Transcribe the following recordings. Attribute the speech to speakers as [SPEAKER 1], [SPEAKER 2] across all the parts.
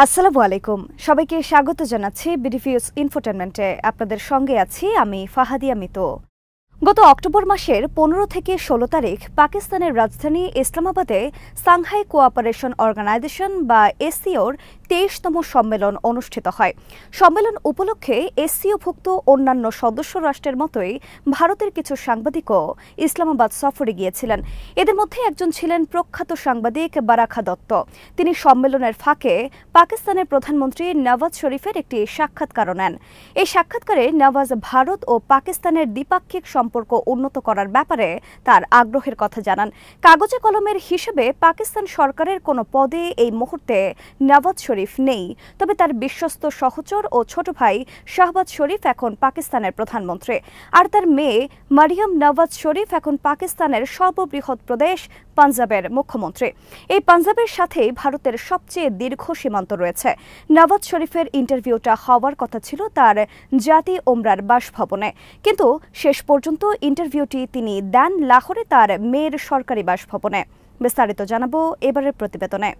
[SPEAKER 1] আসসালামু আলাইকুম সবাইকে স্বাগত জানাচ্ছি বিডিভিউস ইনফোটেনমেন্টে আপনাদের সঙ্গে আছি আমি ফাহাদিয়া মিতো। গত অক্টোবর মাসের 15 থেকে 16 তারিখ পাকিস্তানের রাজধানী ইসলামাবাদে সাংহাই কোঅপারেশন অর্গানাইজেশন বা এসসিওর 23তম সম্মেলন অনুষ্ঠিত হয়। সম্মেলন উপলক্ষে এসসিওভুক্ত অন্যান্য সদস্য রাষ্ট্রের মতোই ভারতের কিছু সাংবাদিকও ইসলামাবাদ সফরে গিয়েছিলেন। এদের মধ্যে একজন ছিলেন প্রখ্যাত সাংবাদিক বারাখা দত্ত। তিনি সম্মেলনের ফাঁকে পাকিস্তানের প্রধানমন্ত্রী নওয়াজ শরীফের একটি সাক্ষাৎকারও নেন। এই সাক্ষাৎকারে নওয়াজ ভারত ও পাকিস্তানের দ্বিপাক্ষিক সম্পর্ক উন্নত করার ব্যাপারে তার আগ্রহের কথা জানান। কাগজে কলমের হিসেবে পাকিস্তান সরকারের কোনো পদে এই মুহূর্তে নওয়াজ শরীফ নেই, তবে তার বিশ্বস্ত সহচর ও ছোট ভাই শাহবাজ শরীফ এখন পাকিস্তানের প্রধানমন্ত্রী, আর তার মেয়ে মারিয়াম নওয়াজ শরীফ এখন পাকিস্তানের সর্ববৃহৎ প্রদেশ পাঞ্জাবের মুখ্যমন্ত্রী। এই পাঞ্জাবের সাথেই ভারতের সবচেয়ে দীর্ঘ সীমান্ত রয়েছে। নওয়াজ শরীফের ইন্টারভিউটা হওয়ার কথা ছিল তার জাতি ওমরার বাসভবনে, কিন্তু শেষ পর্যন্ত ইন্টারভিউটি তিনি দেন লাহোরে তার মেয়ের সরকারি বাসভবনে। বিস্তারিত জানাবো এবারের প্রতিবেদনে।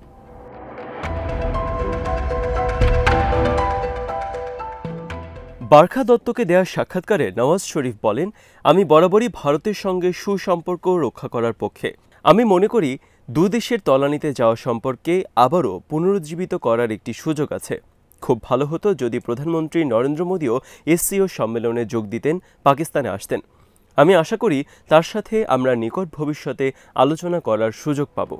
[SPEAKER 2] বারাখা দত্তকে দেওয়া সাক্ষাৎকারে নওয়াজ শরীফ বলেন, আমি বরাবরই ভারতের সঙ্গে সুসম্পর্ক রক্ষা করার পক্ষে। আমি মনে করি দুই দেশের তলানিতে যাওয়া সম্পর্কে আবারও পুনরুজ্জীবিত করার একটি সুযোগ আছে। খুব ভালো হতো যদি প্রধানমন্ত্রী নরেন্দ্র মোদীও এসসিও সম্মেলনে যোগ দিতেন, পাকিস্তানে আসতেন। আমি আশা করি তার সাথে আমরা নিকট ভবিষ্যতে আলোচনা করার সুযোগ পাব।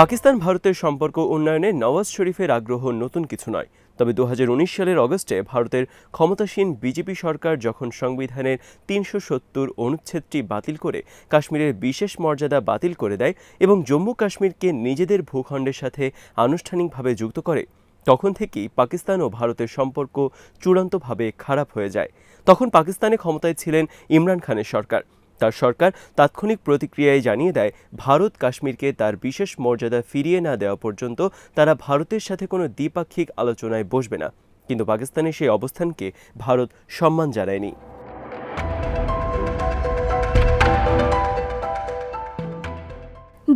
[SPEAKER 2] পাকিস্তান ভারতের সম্পর্ক উন্নয়নে নওয়াজ শরীফের আগ্রহ নতুন কিছু নয়, তবে 2019 সালের অগস্টে ভারতের ক্ষমতাসীন বিজেপি সরকার যখন সংবিধানের 370 অনুচ্ছেদটি বাতিল করে কাশ্মীরের বিশেষ মর্যাদা বাতিল করে দেয় এবং জম্মু কাশ্মীরকে নিজেদের ভূখণ্ডের সাথে আনুষ্ঠানিকভাবে যুক্ত করে, তখন থেকেই পাকিস্তান ও ভারতের সম্পর্ক চূড়ান্তভাবে খারাপ হয়ে যায়। তখন পাকিস্তানে ক্ষমতায় ছিলেন ইমরান খানের সরকার। তার সরকার তাৎক্ষণিক প্রতিক্রিয়ায় জানিয়ে দেয়, ভারত কাশ্মীরকে তার বিশেষ মর্যাদা ফিরিয়ে না দেওয়া পর্যন্ত তারা ভারতের সাথে কোনো দ্বিপাক্ষিক আলোচনায় বসবে না। কিন্তু পাকিস্তানের সেই অবস্থানকে ভারত সম্মান জানায়নি।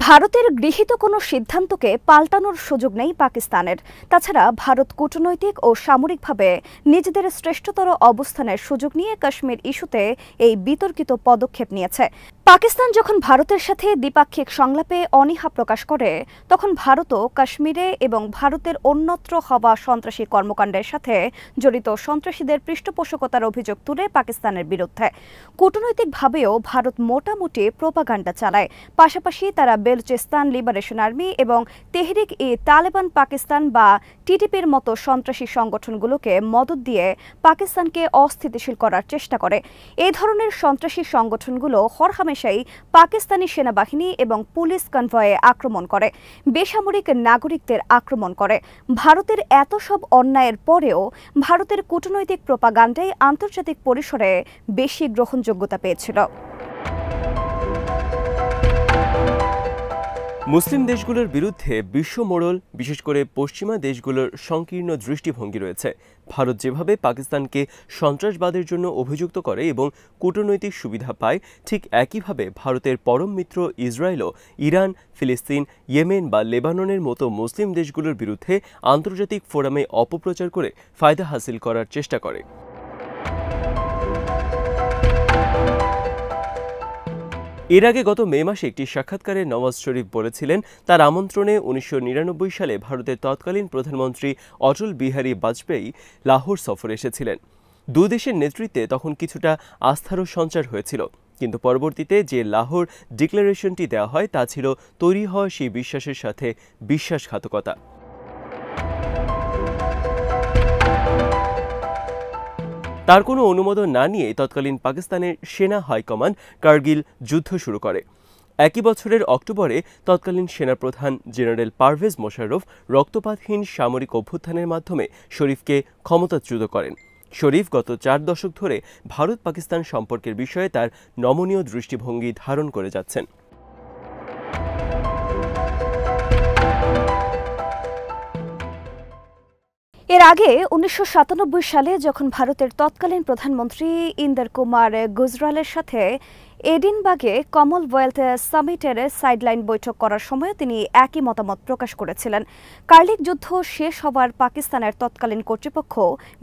[SPEAKER 1] ভারতের গৃহীত কোনো সিদ্ধান্তকে পাল্টানোর সুযোগ নেই পাকিস্তানের। তাছাড়া ভারত কূটনৈতিক ও সামরিকভাবে নিজেদের শ্রেষ্ঠতর অবস্থানের সুযোগ নিয়ে কাশ্মীর ইস্যুতে এই বিতর্কিত পদক্ষেপ নিয়েছে। পাকিস্তান যখন ভারতের সাথে দ্বিপাক্ষিক সংলাপে অনীহা প্রকাশ করে, তখন ভারতও কাশ্মীরে এবং ভারতের অন্যত্র হওয়া সন্ত্রাসী কর্মকাণ্ডের সাথে জড়িত সন্ত্রাসীদের পৃষ্ঠপোষকতার অভিযোগ তুলে পাকিস্তানের বিরুদ্ধে। কূটনৈতিকভাবেও ভারত মোটামুটি প্রোপাগান্ডা চালায়। পাশাপাশি তারা বেলুচিস্তান লিবারেশন আর্মি এবং তেহরিক ই তালেবান পাকিস্তান বা টিটিপির মতো সন্ত্রাসী সংগঠনগুলোকে মদত দিয়ে পাকিস্তানকে অস্থিতিশীল করার চেষ্টা করে। এই ধরনের সন্ত্রাসী সংগঠনগুলো হরহামেশাই পাকিস্তানি সেনাবাহিনী এবং পুলিশ কনভয়ে আক্রমণ করে, বেসামরিক নাগরিকদের আক্রমণ করে। ভারতের এত সব অন্যায়ের পরেও ভারতের কূটনৈতিক প্রোপাগান্ডাই আন্তর্জাতিক পরিসরে বেশি গ্রহণযোগ্যতা পেয়েছিল।
[SPEAKER 2] মুসলিম দেশগুলোর বিরুদ্ধে বিশ্ব মোড়ল, বিশেষ করে পশ্চিমা দেশগুলোর সংকীর্ণ দৃষ্টিভঙ্গি রয়েছে। ভারত যেভাবে পাকিস্তানকে সন্ত্রাসবাদের জন্য অভিযুক্ত করে এবং কূটনৈতিক সুবিধা পায়, ঠিক একইভাবে ভারতের পরম মিত্র ইসরায়েলও ইরান, ফিলিস্তিন, ইয়েমেন বা লেবাননের মতো মুসলিম দেশগুলোর বিরুদ্ধে আন্তর্জাতিক ফোরামে অপপ্রচার করে ফায়দা হাসিল করার চেষ্টা করে। এর আগে গত মে মাসে একটি সাক্ষাৎকারে নওয়াজ শরীফ বলেছিলেন, তার আমন্ত্রণে 1999 সালে ভারতের তৎকালীন প্রধানমন্ত্রী অটল বিহারী বাজপেয়ী লাহোর সফরে এসেছিলেন। দুই দেশের নেতৃত্বে তখন কিছুটা আস্থারও সঞ্চার হয়েছিল, কিন্তু পরবর্তীতে যে লাহোর ডিক্লারেশনটি দেওয়া হয় তা ছিল তৈরি হওয়া সেই বিশ্বাসের সাথে বিশ্বাসঘাতকতা। তার কোনো অনুমোদন না নিয়ে তৎকালীন পাকিস্তানের সেনা হাইকমান্ড কার্গিল যুদ্ধ শুরু করে। একই বছরের অক্টোবরে তৎকালীন সেনাপ্রধান জেনারেল পারভেজ মোশাররফ রক্তপাতহীন সামরিক অভ্যুত্থানের মাধ্যমে শরীফকে ক্ষমতাচ্যুত করেন। শরীফ গত 4 দশক ধরে ভারত পাকিস্তান সম্পর্কের বিষয়ে তার নমনীয় দৃষ্টিভঙ্গি ধারণ করে যাচ্ছেন।
[SPEAKER 1] এর আগে 1997 সালে যখন ভারতের তৎকালীন প্রধানমন্ত্রী ইন্দর কুমার গুজরালের সাথে এডিনবার্গে কমনওয়েলথ সামিটের সাইডলাইন বৈঠক করার সময় তিনি একই মতামত প্রকাশ করেছিলেন। কার্গিল যুদ্ধ শেষ হওয়ার পাকিস্তানের তৎকালীন কর্তৃপক্ষ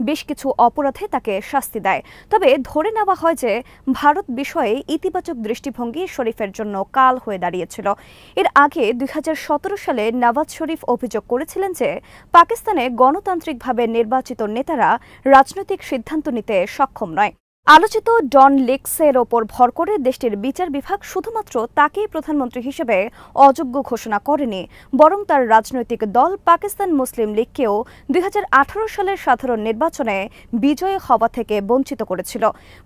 [SPEAKER 1] বেশ কিছু অপরাধে তাকে শাস্তি দেয়। তবে ধরে নেওয়া হয় যে ভারত বিষয়ে ইতিবাচক দৃষ্টিভঙ্গি শরীফের জন্য কাল হয়ে দাঁড়িয়েছিল। এর আগে 2017 সালে নওয়াজ শরীফ অভিযোগ করেছিলেন যে পাকিস্তানে গণতান্ত্রিকভাবে নির্বাচিত নেতারা রাজনৈতিক সিদ্ধান্ত নিতে সক্ষম নয়। আলোচিত ডন লেক্সের ওপর ভর করে দেশটির বিচার বিভাগ শুধুমাত্র তাকেই প্রধানমন্ত্রী হিসেবে অযোগ্য ঘোষণা করেনি, বরং তার রাজনৈতিক দল পাকিস্তান মুসলিম লীগকেও 2018 সালের সাধারণ নির্বাচনে বিজয়ী হওয়া থেকে বঞ্চিত করেছিল।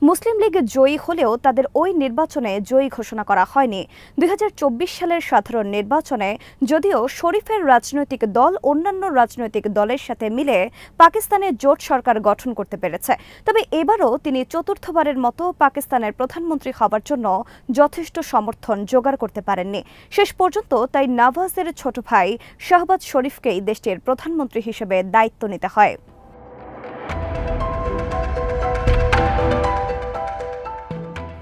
[SPEAKER 1] মুসলিম লীগ জয়ী হলেও তাদের ওই নির্বাচনে জয়ী ঘোষণা করা হয়নি। 2024 সালের সাধারণ নির্বাচনে যদিও শরীফের রাজনৈতিক দল অন্যান্য রাজনৈতিক দলের সাথে মিলে পাকিস্তানে জোট সরকার গঠন করতে পেরেছে, তবে এবারও তিনি চতুর্থবারের মতো পাকিস্তানের প্রধানমন্ত্রী হবার জন্য যথেষ্ট সমর্থন জোগাড় করতে পারেননি। শেষ পর্যন্ত তাই নওয়াজের ছোট ভাই শাহবাজ শরীফকেই দেশটির প্রধানমন্ত্রী হিসেবে দায়িত্ব নিতে হয়।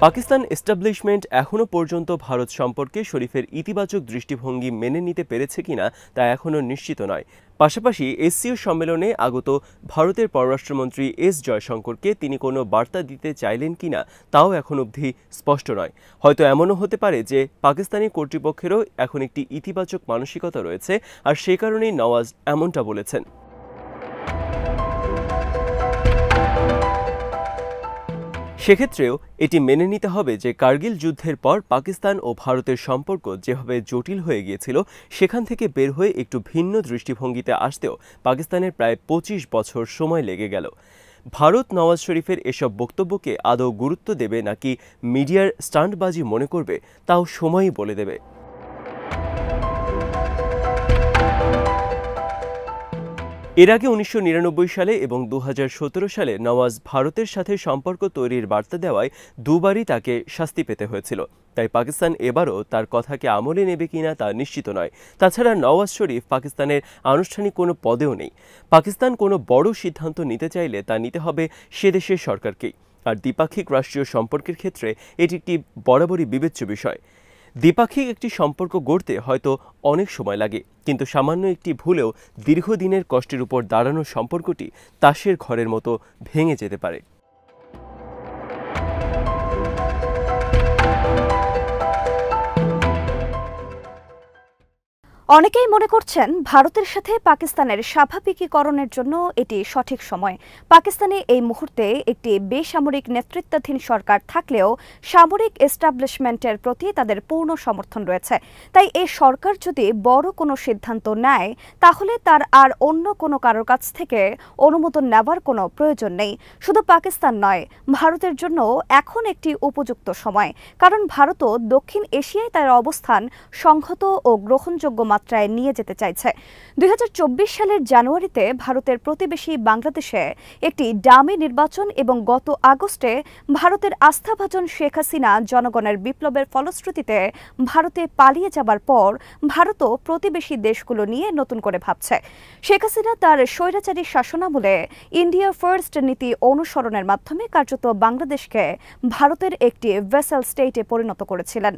[SPEAKER 2] পাকিস্তান এস্টাবলিশমেন্ট এখনও পর্যন্ত ভারত সম্পর্কে শরীফের ইতিবাচক দৃষ্টিভঙ্গি মেনে নিতে পেরেছে কিনা তা এখনও নিশ্চিত নয়। পাশাপাশি এসসিও সম্মেলনে আগত ভারতের পররাষ্ট্রমন্ত্রী এস জয়শঙ্করকে তিনি কোনো বার্তা দিতে চাইলেন কিনা তাও এখন অবধি স্পষ্ট নয়। হয়তো এমনও হতে পারে যে পাকিস্তানি কর্তৃপক্ষেরও এখন একটি ইতিবাচক মানসিকতা রয়েছে, আর সে কারণেই নওয়াজ এমনটা বলেছেন। সেক্ষেত্রেও এটি মেনে নিতে হবে যে কার্গিল যুদ্ধের পর পাকিস্তান ও ভারতের সম্পর্ক যেভাবে জটিল হয়ে গিয়েছিল, সেখান থেকে বের হয়ে একটু ভিন্ন দৃষ্টিভঙ্গিতে আসতেও পাকিস্তানের প্রায় 25 বছর সময় লেগে গেল। ভারত নওয়াজ শরীফের এসব বক্তব্যকে আদৌ গুরুত্ব দেবে নাকি মিডিয়ার স্টান্টবাজি মনে করবে, তাও সময়ই বলে দেবে। এর আগে 1999 সালে এবং 2017 সালে নওয়াজ ভারতের সাথে সম্পর্ক তৈরির বার্তা দেওয়ায় দুবারই তাকে শাস্তি পেতে হয়েছিল। তাই পাকিস্তান এবারও তার কথাকে আমলে নেবে কিনা তা নিশ্চিত নয়। তাছাড়া নওয়াজ শরীফ পাকিস্তানের আনুষ্ঠানিক কোনো পদেও নেই। পাকিস্তান কোনো বড় সিদ্ধান্ত নিতে চাইলে তা নিতে হবে সে দেশের সরকারকেই। আর দ্বিপাক্ষিক রাষ্ট্রীয় সম্পর্কের ক্ষেত্রে এটি একটি বরাবরই বিবেচ্য বিষয়। দ্বিপাক্ষিক একটি সম্পর্ক গড়তে হয়তো অনেক সময় লাগে, কিন্তু সামান্য একটি ভুলেও দীর্ঘদিনের কষ্টের উপর দাঁড়ানো সম্পর্কটি তাসের ঘরের মতো ভেঙে যেতে পারে।
[SPEAKER 1] অনেকেই মনে করছেন ভারতের সাথে পাকিস্তানের স্বাভাবিকীকরণের জন্য এটি সঠিক সময়। পাকিস্তানে এই মুহূর্তে একটি বেসামরিক নেতৃত্বাধীন সরকার থাকলেও সামরিক এস্টাবলিশমেন্টের প্রতি তাদের পূর্ণ সমর্থন রয়েছে। তাই এই সরকার যদি বড় কোনো সিদ্ধান্ত নেয়, তাহলে তার আর অন্য কোনো কারোর কাছ থেকে অনুমোদন নেওয়ার কোনো প্রয়োজন নেই। শুধু পাকিস্তান নয়, ভারতের জন্য এখন একটি উপযুক্ত সময়, কারণ ভারতও দক্ষিণ এশিয়ায় তার অবস্থান সংহত ও গ্রহণযোগ্য মাত্রায় নিয়ে যেতে চাইছে। 2024 সালের জানুয়ারিতে ভারতের প্রতিবেশী বাংলাদেশে একটি ডামি নির্বাচন এবং গত আগস্টে ভারতের আস্থাভাজন শেখ হাসিনা জনগণের বিপ্লবের ফলশ্রুতিতে ভারতে পালিয়ে যাবার পর ভারতও প্রতিবেশী দেশগুলো নিয়ে নতুন করে ভাবছে। শেখ হাসিনা তার স্বৈরাচারী শাসনামলে ইন্ডিয়া ফার্স্ট নীতি অনুসরণের মাধ্যমে কার্যত বাংলাদেশকে ভারতের একটি ভেসেল স্টেটে পরিণত করেছিলেন।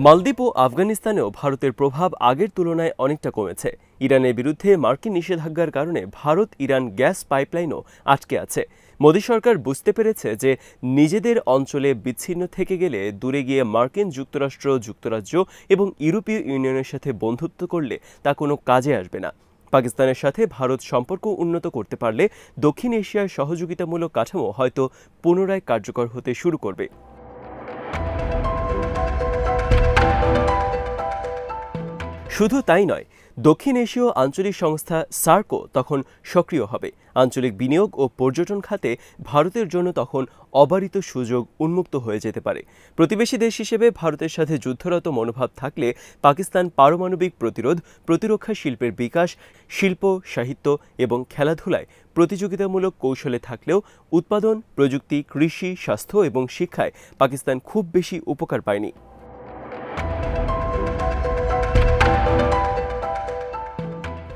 [SPEAKER 2] মালদ্বীপ ও আফগানিস্তানেও ভারতের প্রভাব আগের তুলনায় অনেকটা কমেছে। ইরানের বিরুদ্ধে মার্কিন নিষেধাজ্ঞার কারণে ভারত ইরান গ্যাস পাইপলাইনও আটকে আছে। মোদী সরকার বুঝতে পেরেছে যে নিজেদের অঞ্চলে বিচ্ছিন্ন থেকে গেলে দূরে গিয়ে মার্কিন যুক্তরাষ্ট্র, যুক্তরাজ্য এবং ইউরোপীয় ইউনিয়নের সাথে বন্ধুত্ব করলে তা কোনো কাজে আসবে না। পাকিস্তানের সাথে ভারত সম্পর্ক উন্নত করতে পারলে দক্ষিণ এশিয়ার সহযোগিতামূলক কাঠামো হয়তো পুনরায় কার্যকর হতে শুরু করবে। শুধু তাই নয়, দক্ষিণ এশীয় আঞ্চলিক সংস্থা সার্কও তখন সক্রিয় হবে। আঞ্চলিক বিনিয়োগ ও পর্যটন খাতে ভারতের জন্য তখন অবারিত সুযোগ উন্মুক্ত হয়ে যেতে পারে। প্রতিবেশী দেশ হিসেবে ভারতের সাথে যুদ্ধরত মনোভাব থাকলে পাকিস্তান পারমাণবিক প্রতিরোধ, প্রতিরক্ষা শিল্পের বিকাশ, শিল্প, সাহিত্য এবং খেলাধুলায় প্রতিযোগিতামূলক কৌশলে থাকলেও উৎপাদন, প্রযুক্তি, কৃষি, স্বাস্থ্য এবং শিক্ষায় পাকিস্তান খুব বেশি উপকার পায়নি।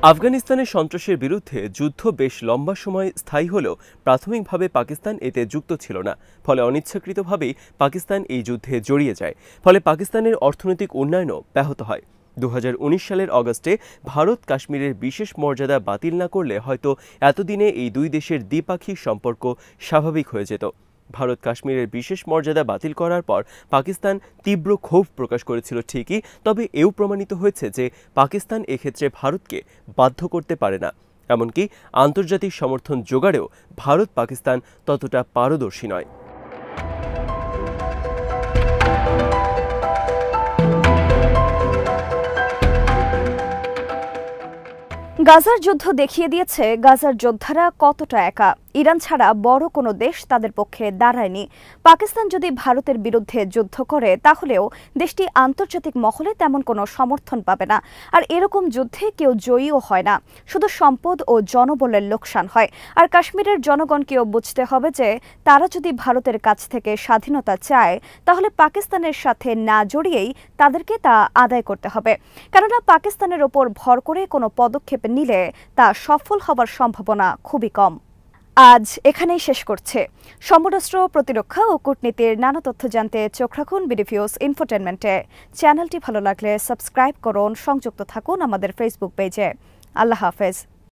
[SPEAKER 2] আফগানিস্তানের সন্ত্রাসের বিরুদ্ধে যুদ্ধ বেশ লম্বা সময় স্থায়ী হলেও প্রাথমিকভাবে পাকিস্তান এতে যুক্ত ছিল না। ফলে অনিচ্ছাকৃতভাবেই পাকিস্তান এই যুদ্ধে জড়িয়ে যায়। ফলে পাকিস্তানের অর্থনৈতিক উন্নয়নও ব্যাহত হয়। 2019 সালের অগস্টে ভারত কাশ্মীরের বিশেষ মর্যাদা বাতিল না করলে হয়তো এতদিনে এই দুই দেশের দ্বিপাক্ষিক সম্পর্ক স্বাভাবিক হয়ে যেত। ভারত কাশ্মীরের বিশেষ মর্যাদা বাতিল করার পর পাকিস্তান তীব্র ক্ষোভ প্রকাশ করেছিল ঠিকই, তবে এও প্রমাণিত হয়েছে যে পাকিস্তান এক্ষেত্রে ভারতকে বাধ্য করতে পারে না। এমনকি আন্তর্জাতিক সমর্থন জোগাড়েও ভারত পাকিস্তান ততটা পারদর্শী নয়।
[SPEAKER 1] গাজার যুদ্ধ দেখিয়ে দিয়েছে গাজার যোদ্ধারা কতটা একা। ইরান ছাড়া বড় কোনো দেশ তাদের পক্ষে দাঁড়ায়নি। পাকিস্তান যদি ভারতের বিরুদ্ধে যুদ্ধ করে তাহলেও দেশটি আন্তর্জাতিক মহলে তেমন কোনো সমর্থন পাবে না। আর এরকম যুদ্ধে কেউ জয়ীও হয় না, শুধু সম্পদ ও জনবলের লোকসান হয়। আর কাশ্মীরের জনগণকেও বুঝতে হবে যে তারা যদি ভারতের কাছ থেকে স্বাধীনতা চায় তাহলে পাকিস্তানের সাথে না জড়িয়েই তাদেরকে তা আদায় করতে হবে। কেননা পাকিস্তানের ওপর ভর করে কোনো পদক্ষেপ নিলে তা সফল হবার সম্ভাবনা খুবই কম। আজ এখানেই শেষ করছে। সমরাস্ত্র, প্রতিরক্ষা ও কূটনীতির নানা তথ্য জানতে চোখ রাখুন বিডিফিউজ ইনফোটেনমেন্টে। চ্যানেলটি ভালো লাগলে সাবস্ক্রাইব করুন, সংযুক্ত থাকুন আমাদের ফেসবুক পেজে। আল্লাহ হাফেজ।